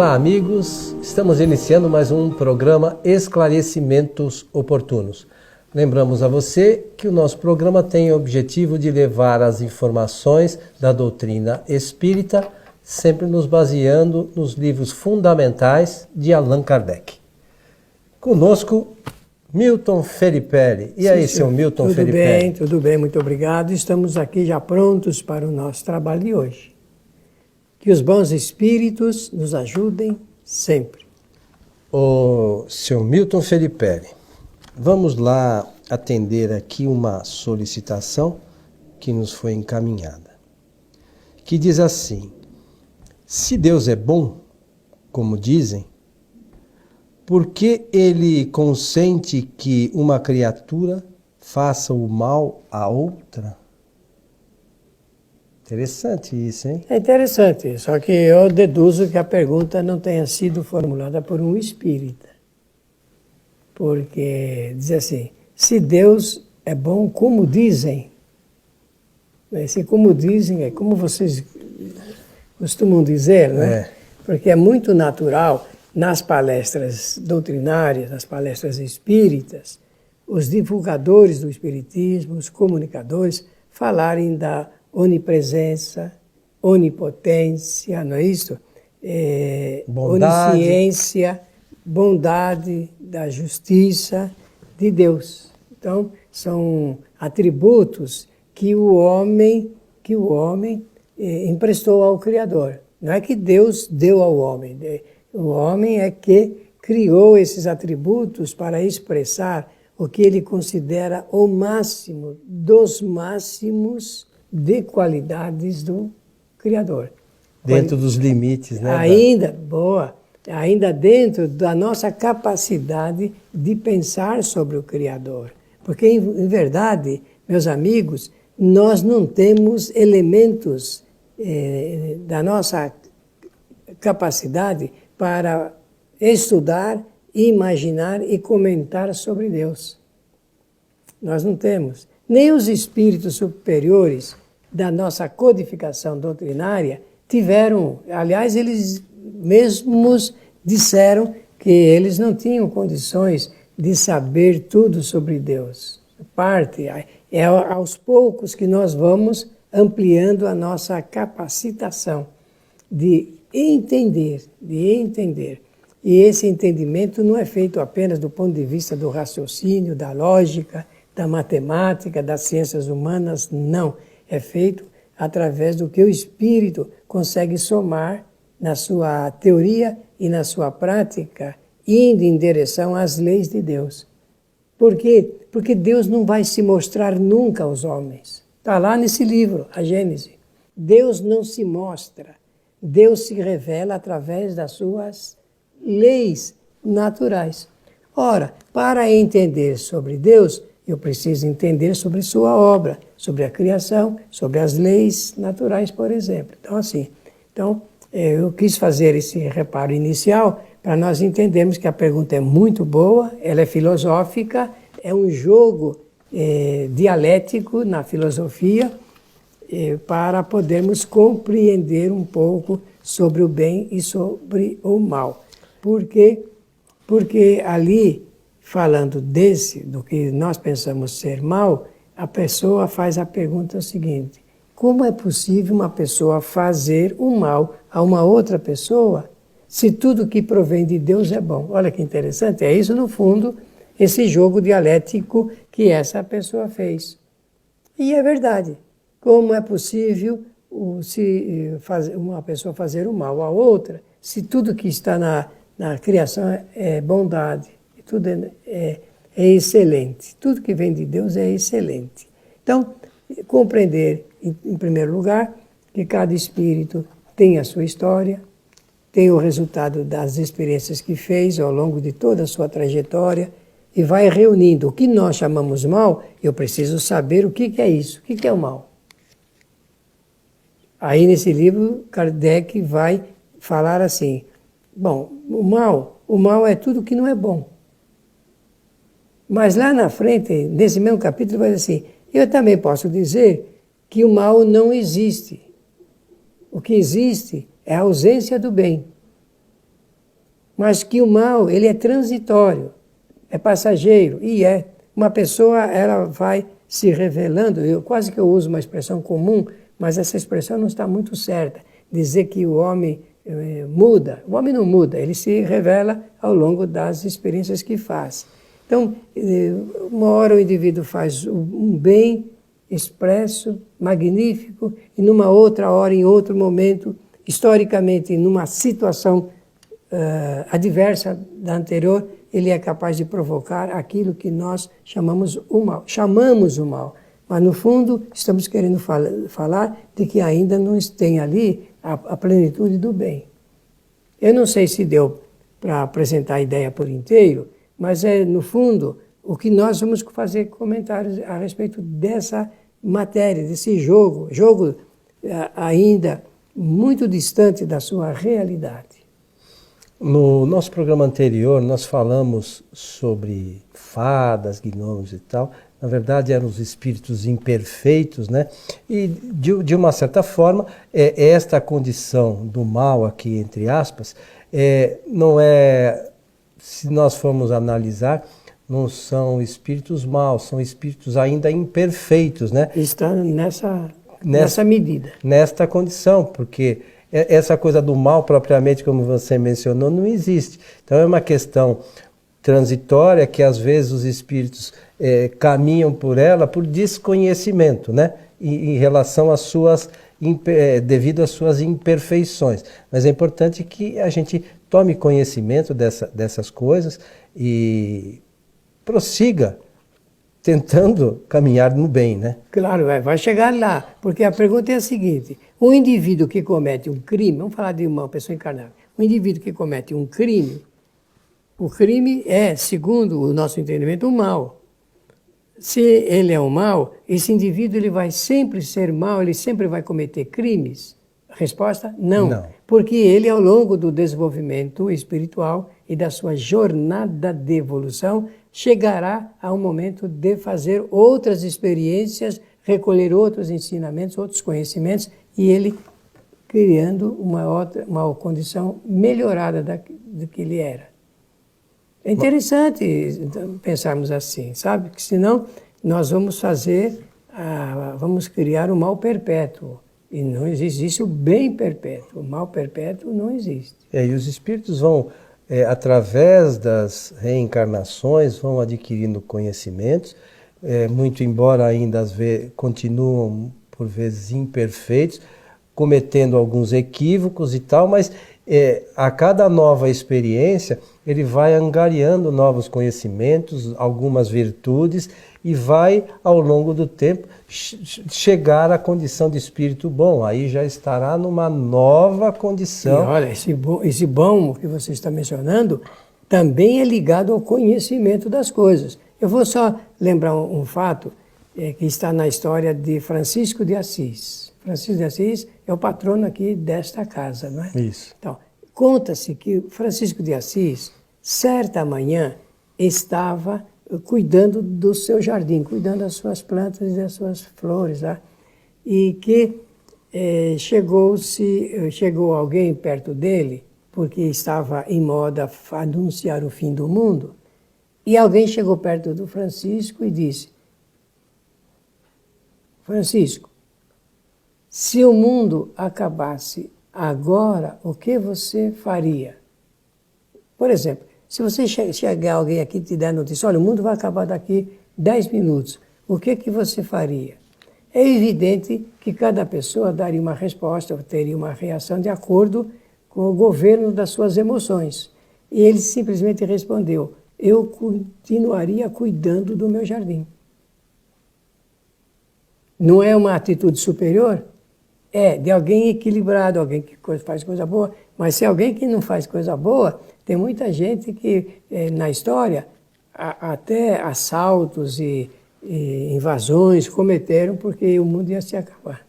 Olá, amigos. Estamos iniciando mais um programa Esclarecimentos Oportunos. Lembramos a você que o nosso programa tem o objetivo de levar as informações da doutrina espírita, sempre nos baseando nos livros fundamentais de Allan Kardec. Conosco, Milton Felipe. E aí, seu Milton Felipe? Tudo bem, muito obrigado. Estamos aqui já prontos para o nosso trabalho de hoje. Que os bons espíritos nos ajudem sempre. Ô, seu Milton Felipe, vamos lá atender aqui uma solicitação que nos foi encaminhada, que diz assim: se Deus é bom, como dizem, por que Ele consente que uma criatura faça o mal a outra? Interessante isso, hein? É interessante, só que eu deduzo que a pergunta não tenha sido formulada por um espírita. Porque diz assim, se Deus é bom, como dizem? Esse como dizem é como vocês costumam dizer, né? É. Porque é muito natural nas palestras doutrinárias, nas palestras espíritas, os divulgadores do espiritismo, os comunicadores, falarem da onipresença, onipotência, não é isso? Bondade. Onisciência, bondade, da justiça de Deus. Então, são atributos que o homem emprestou ao Criador. Não é que Deus deu ao homem. O homem é que criou esses atributos para expressar o que ele considera o máximo dos máximos de qualidades do Criador. Dentro dos limites, né? Ainda dentro da nossa capacidade de pensar sobre o Criador. Porque, em verdade, meus amigos, nós não temos elementos da nossa capacidade para estudar, imaginar e comentar sobre Deus. Nós não temos. Nem os espíritos superiores da nossa codificação doutrinária tiveram, aliás, eles mesmos disseram que eles não tinham condições de saber tudo sobre Deus. É aos poucos que nós vamos ampliando a nossa capacitação de entender. E esse entendimento não é feito apenas do ponto de vista do raciocínio, da lógica, da matemática, das ciências humanas, não. É feito através do que o espírito consegue somar na sua teoria e na sua prática, indo em direção às leis de Deus. Por quê? Porque Deus não vai se mostrar nunca aos homens. Está lá nesse livro, a Gênese. Deus não se mostra. Deus se revela através das suas leis naturais. Ora, para entender sobre Deus, eu preciso entender sobre sua obra, sobre a criação, sobre as leis naturais, por exemplo. Então, eu quis fazer esse reparo inicial para nós entendermos que a pergunta é muito boa, ela é filosófica, é um jogo dialético na filosofia para podermos compreender um pouco sobre o bem e sobre o mal. Porque ali, falando do que nós pensamos ser mal, a pessoa faz a pergunta seguinte: como é possível uma pessoa fazer um mal a uma outra pessoa se tudo que provém de Deus é bom? Olha que interessante, é isso no fundo, esse jogo dialético que essa pessoa fez. E é verdade, como é possível uma pessoa fazer o mal a outra se tudo que está na criação é bondade? Tudo é excelente. Tudo que vem de Deus é excelente. Então, compreender, em primeiro lugar, que cada espírito tem a sua história, tem o resultado das experiências que fez ao longo de toda a sua trajetória e vai reunindo o que nós chamamos mal. Eu preciso saber o que é isso, o que é o mal. Aí, nesse livro, Kardec vai falar assim: bom, o mal é tudo que não é bom. Mas lá na frente, nesse mesmo capítulo, vai dizer assim: eu também posso dizer que o mal não existe. O que existe é a ausência do bem. mas que o mal ele é transitório, é passageiro, e é. Uma pessoa ela vai se revelando, quase que eu uso uma expressão comum, mas essa expressão não está muito certa. Dizer que o homem muda, o homem não muda, ele se revela ao longo das experiências que faz. Então, uma hora o indivíduo faz um bem expresso, magnífico, e numa outra hora, em outro momento, historicamente, numa situação adversa da anterior, ele é capaz de provocar aquilo que nós chamamos o mal. Chamamos o mal, mas no fundo estamos querendo falar de que ainda não tem ali a plenitude do bem. Eu não sei se deu para apresentar a ideia por inteiro, mas no fundo, o que nós vamos fazer comentários a respeito dessa matéria, desse jogo ainda muito distante da sua realidade. No nosso programa anterior, nós falamos sobre fadas, gnomos e tal. Na verdade, eram os espíritos imperfeitos, né? E, de uma certa forma, esta condição do mal aqui, entre aspas, não é, se nós formos analisar, não são espíritos maus, são espíritos ainda imperfeitos, né? Está nessa medida. Nesta condição, porque essa coisa do mal propriamente, como você mencionou, não existe. Então é uma questão transitória que às vezes os espíritos caminham por ela por desconhecimento, né? Em relação às suas, devido às suas imperfeições. Mas é importante que a gente tome conhecimento dessas coisas e prossiga tentando caminhar no bem, né? Claro, vai chegar lá, porque a pergunta é a seguinte: um indivíduo que comete um crime, vamos falar de uma pessoa encarnada, um indivíduo que comete um crime, o crime é, segundo o nosso entendimento, um mal. Se ele é um mal, esse indivíduo ele vai sempre ser mal, ele sempre vai cometer crimes? A resposta, não. Porque ele, ao longo do desenvolvimento espiritual e da sua jornada de evolução, chegará a um momento de fazer outras experiências, recolher outros ensinamentos, outros conhecimentos, e ele criando uma condição melhorada do que ele era. É interessante pensarmos assim, sabe? Que senão nós vamos vamos criar o mal perpétuo. E não existe o bem perpétuo. O mal perpétuo não existe. E os espíritos vão, através das reencarnações, vão adquirindo conhecimentos, muito embora ainda às vezes continuam por vezes imperfeitos, cometendo alguns equívocos e tal, mas a cada nova experiência ele vai angariando novos conhecimentos, algumas virtudes, e vai, ao longo do tempo, chegar à condição de espírito bom. Aí já estará numa nova condição. E olha, esse bom que você está mencionando também é ligado ao conhecimento das coisas. Eu vou só lembrar um fato que está na história de Francisco de Assis. Francisco de Assis é o patrono aqui desta casa, não é? Isso. Então, conta-se que Francisco de Assis, certa manhã, estava cuidando do seu jardim, cuidando das suas plantas e das suas flores lá, e que chegou alguém perto dele, porque estava em moda anunciar o fim do mundo, e alguém chegou perto do Francisco e disse: Francisco, se o mundo acabasse agora, o que você faria? Por exemplo, se você chegar alguém aqui e te der notícia, olha, o mundo vai acabar daqui 10 minutos, o que você faria? É evidente que cada pessoa daria uma resposta, teria uma reação de acordo com o governo das suas emoções. E ele simplesmente respondeu: eu continuaria cuidando do meu jardim. Não é uma atitude superior? É, de alguém equilibrado, alguém que faz coisa boa, mas se alguém que não faz coisa boa, tem muita gente que, na história, até assaltos e invasões cometeram porque o mundo ia se acabar.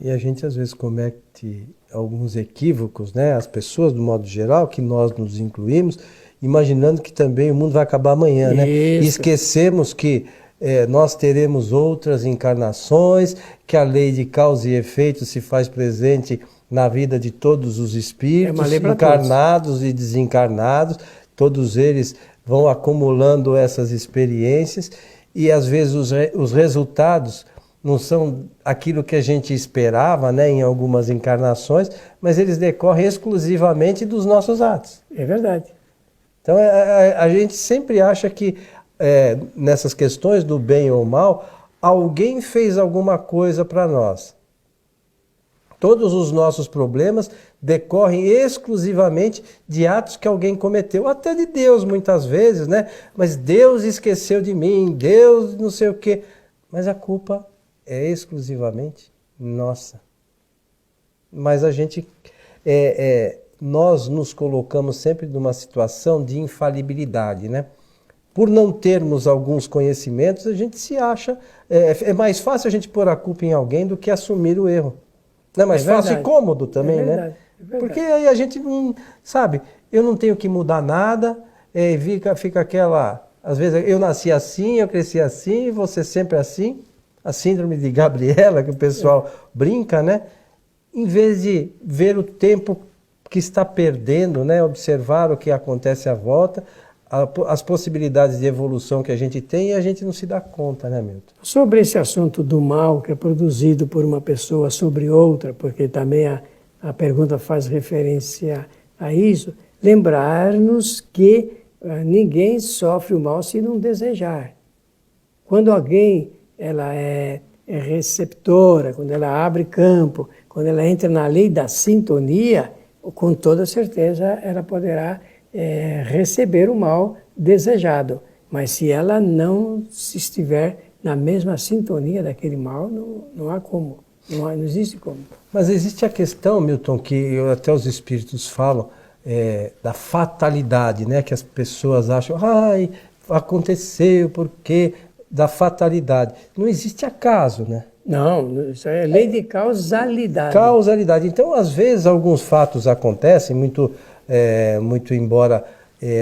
E a gente às vezes comete alguns equívocos, né? As pessoas, do modo geral, que nós nos incluímos, imaginando que também o mundo vai acabar amanhã, né? E esquecemos que nós teremos outras encarnações, que a lei de causa e efeito se faz presente na vida de todos os espíritos, encarnados e desencarnados, todos eles vão acumulando essas experiências e às vezes os resultados não são aquilo que a gente esperava, né, em algumas encarnações, mas eles decorrem exclusivamente dos nossos atos. É verdade. Então a gente sempre acha que nessas questões do bem ou mal, alguém fez alguma coisa para nós. Todos os nossos problemas decorrem exclusivamente de atos que alguém cometeu, até de Deus muitas vezes, né? Mas Deus esqueceu de mim, Deus não sei o quê. Mas a culpa é exclusivamente nossa. Mas a gente, nós nos colocamos sempre numa situação de infalibilidade, né? Por não termos alguns conhecimentos, a gente se acha... É mais fácil a gente pôr a culpa em alguém do que assumir o erro. Não é mais fácil e cômodo também, né? Porque aí a gente não... Sabe, eu não tenho que mudar nada, fica aquela... Às vezes eu nasci assim, eu cresci assim, você sempre assim. A síndrome de Gabriela, que o pessoal brinca, né? Em vez de ver o tempo que está perdendo, né? Observar o que acontece à volta... as possibilidades de evolução que a gente tem e a gente não se dá conta, né, Milton? Sobre esse assunto do mal que é produzido por uma pessoa sobre outra, porque também a pergunta faz referência a isso, lembrar-nos que ninguém sofre o mal se não desejar. Quando alguém ela é receptora, quando ela abre campo, quando ela entra na lei da sintonia, com toda certeza ela poderá receber o mal desejado. Mas se ela não estiver na mesma sintonia daquele mal, não há como, não existe como. Mas existe a questão, Milton, que até os espíritos falam, da fatalidade, né? Que as pessoas acham, aconteceu, porque da fatalidade. Não existe acaso, né? Não, isso é lei de causalidade. Causalidade. Então, às vezes, alguns fatos acontecem, muito embora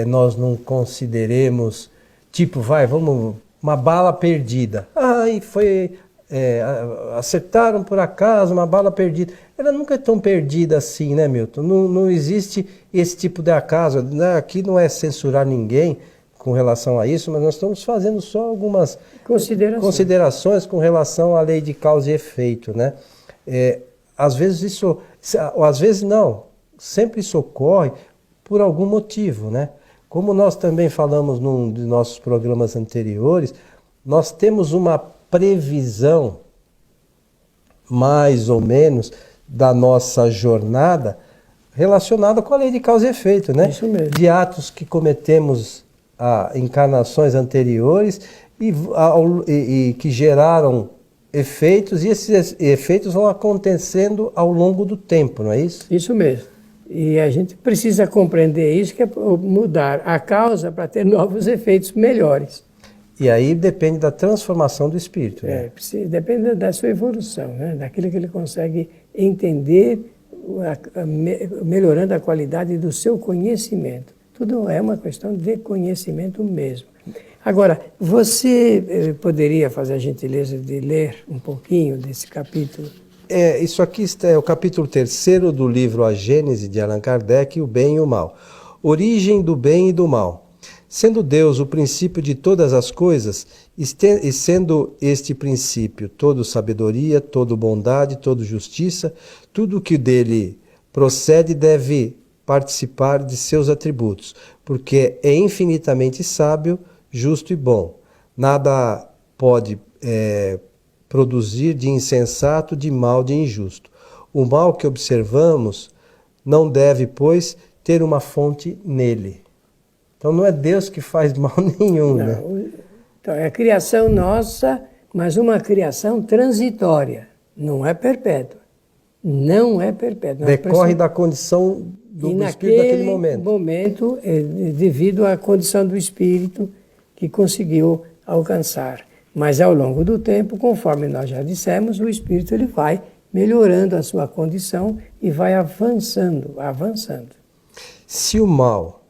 nós não consideremos, tipo, vamos, uma bala perdida. Acertaram por acaso uma bala perdida. Ela nunca é tão perdida assim, né, Milton? Não existe esse tipo de acaso. Né? Aqui não é censurar ninguém com relação a isso, mas nós estamos fazendo só algumas considerações com relação à lei de causa e efeito, né? Às vezes às vezes não, sempre isso ocorre por algum motivo, né? Como nós também falamos num de nossos programas anteriores, nós temos uma previsão, mais ou menos, da nossa jornada relacionada com a lei de causa e efeito, né? Isso mesmo. De atos que cometemos encarnações anteriores e que geraram efeitos, e esses efeitos vão acontecendo ao longo do tempo, não é isso? Isso mesmo. E a gente precisa compreender isso, que é mudar a causa para ter novos efeitos melhores. E aí depende da transformação do espírito. Né? Depende da sua evolução, né? Daquilo que ele consegue entender, melhorando a qualidade do seu conhecimento. Tudo é uma questão de conhecimento mesmo. Agora, você poderia fazer a gentileza de ler um pouquinho desse capítulo? Isso aqui é o capítulo 3º do livro A Gênese, de Allan Kardec, O Bem e o Mal. Origem do bem e do mal. Sendo Deus o princípio de todas as coisas, e sendo este princípio todo sabedoria, todo bondade, todo justiça, tudo que dele procede deve participar de seus atributos, porque é infinitamente sábio, justo e bom. Nada pode produzir de insensato, de mal, de injusto. O mal que observamos não deve, pois, ter uma fonte nele. Então não é Deus que faz mal nenhum, não, né? Então é a criação nossa, mas uma criação transitória, não é perpétua. Não é perpétua. Decorre da condição do espírito daquele momento. Devido à condição do espírito que conseguiu alcançar. Mas ao longo do tempo, conforme nós já dissemos, o espírito ele vai melhorando a sua condição e vai avançando. Se o mal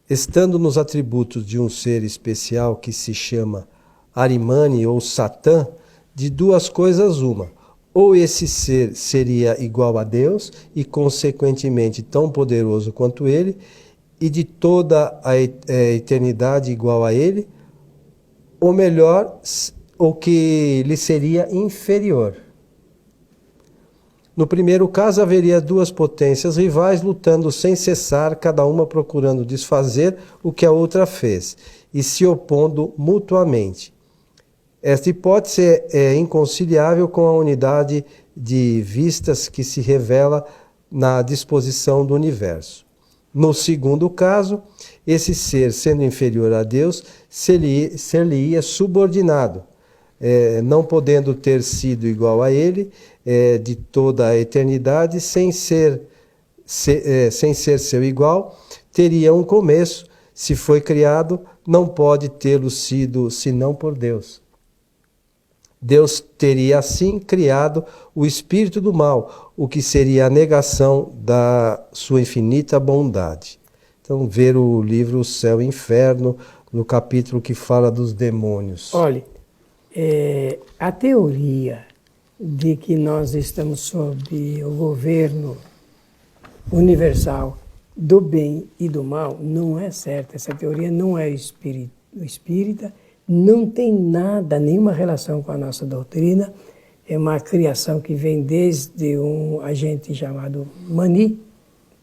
estando nos atributos de um ser especial que se chama Arimane ou Satã, de duas coisas uma: ou esse ser seria igual a Deus e consequentemente tão poderoso quanto ele, e de toda a eternidade igual a ele, ou melhor, ou que lhe seria inferior. No primeiro caso, haveria duas potências rivais lutando sem cessar, cada uma procurando desfazer o que a outra fez, e se opondo mutuamente. Esta hipótese é inconciliável com a unidade de vistas que se revela na disposição do universo. No segundo caso, esse ser, sendo inferior a Deus, ser-lhe-ia subordinado, não podendo ter sido igual a ele de toda a eternidade, sem ser seu igual, teria um começo. Se foi criado, não pode tê-lo sido senão por Deus. Deus teria assim criado o espírito do mal, o que seria a negação da sua infinita bondade. Então, ver o livro O Céu e o Inferno, no capítulo que fala dos demônios. Olhe, a teoria de que nós estamos sob o governo universal do bem e do mal não é certa. Essa teoria não é espírita, não tem nada, nenhuma relação com a nossa doutrina. É uma criação que vem desde um agente chamado Mani,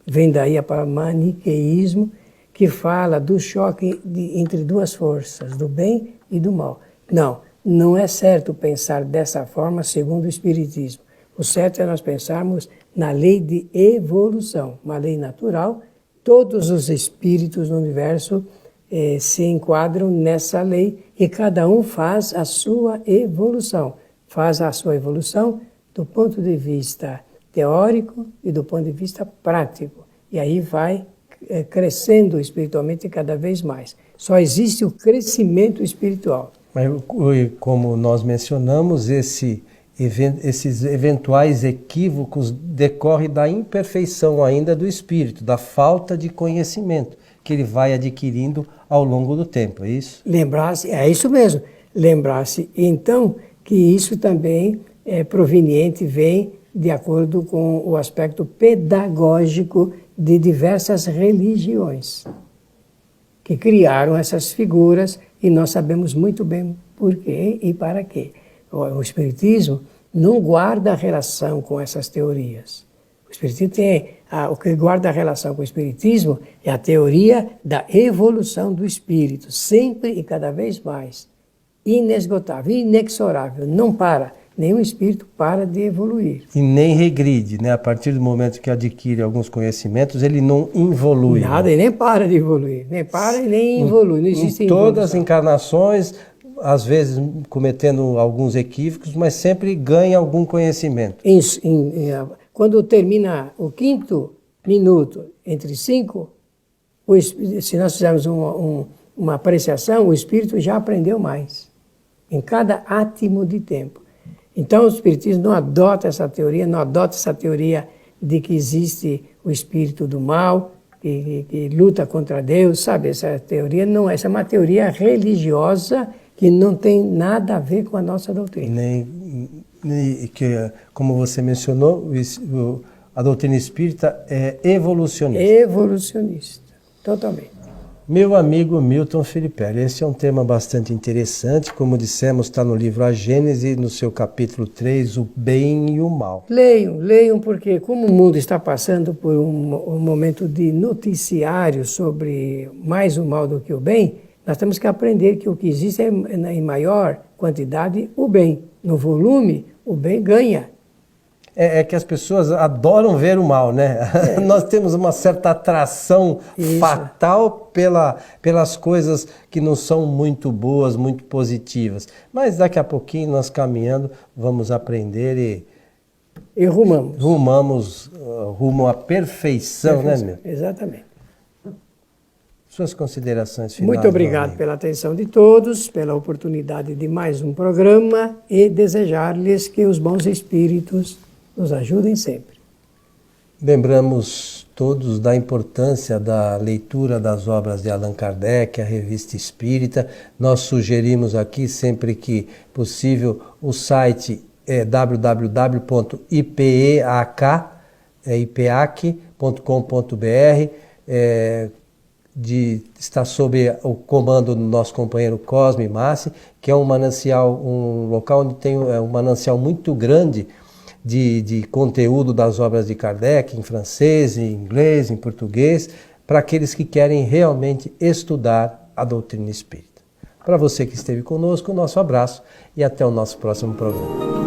vem daí a palavra maniqueísmo, que fala do choque entre duas forças, do bem e do mal. Não é certo pensar dessa forma segundo o Espiritismo. O certo é nós pensarmos na lei de evolução, uma lei natural. Todos os espíritos no universo se enquadram nessa lei e cada um faz a sua evolução. Faz a sua evolução do ponto de vista teórico e do ponto de vista prático. E aí vai crescendo espiritualmente cada vez mais. Só existe o crescimento espiritual. Mas, como nós mencionamos, esses eventuais equívocos decorrem da imperfeição ainda do espírito, da falta de conhecimento que ele vai adquirindo ao longo do tempo, é isso? Lembrar-se, é isso mesmo. Lembrar-se, então, que isso também é proveniente, vem de acordo com o aspecto pedagógico de diversas religiões, que criaram essas figuras, e nós sabemos muito bem por quê e para quê. O Espiritismo não guarda relação com essas teorias. O Espiritismo o que guarda relação com o Espiritismo é a teoria da evolução do Espírito, sempre e cada vez mais. Inesgotável, inexorável, não para. Nenhum espírito para de evoluir. E nem regride, né? A partir do momento que adquire alguns conhecimentos, ele não evolui. Nada, ele nem para de evoluir. Nem para e nem evolui. Não existe em todas as encarnações, às vezes cometendo alguns equívocos, mas sempre ganha algum conhecimento. Quando termina o 5º minuto entre 5, se nós fizermos uma apreciação, o espírito já aprendeu mais. Em cada átimo de tempo. Então o Espiritismo não adota essa teoria, de que existe o espírito do mal, que luta contra Deus, sabe? Essa teoria não é, essa é uma teoria religiosa que não tem nada a ver com a nossa doutrina. Nem que, como você mencionou, a doutrina espírita é evolucionista. Evolucionista, totalmente. Meu amigo Milton Filipelli, esse é um tema bastante interessante, como dissemos, está no livro A Gênese, no seu capítulo 3, o bem e o mal. Leiam, porque como o mundo está passando por um momento de noticiário sobre mais o mal do que o bem, nós temos que aprender que o que existe é, em maior quantidade, o bem. No volume, o bem ganha. É que as pessoas adoram ver o mal, né? Nós temos uma certa atração fatal pelas coisas que não são muito boas, muito positivas. Mas daqui a pouquinho, nós caminhando, vamos aprender e rumamos rumo à perfeição, né, meu? Exatamente. Suas considerações finais. Muito obrigado pela atenção de todos, pela oportunidade de mais um programa e desejar-lhes que os bons espíritos nos ajudem sempre. lembramos todos da importância da leitura das obras de Allan Kardec, a Revista Espírita. Nós sugerimos aqui, sempre que possível, o site www.ipeac.com.br, está sob o comando do nosso companheiro Cosme Massi, que é um manancial, um local onde tem um manancial muito grande de conteúdo das obras de Kardec, em francês, em inglês, em português, para aqueles que querem realmente estudar a doutrina espírita. Para você que esteve conosco, o nosso abraço e até o nosso próximo programa.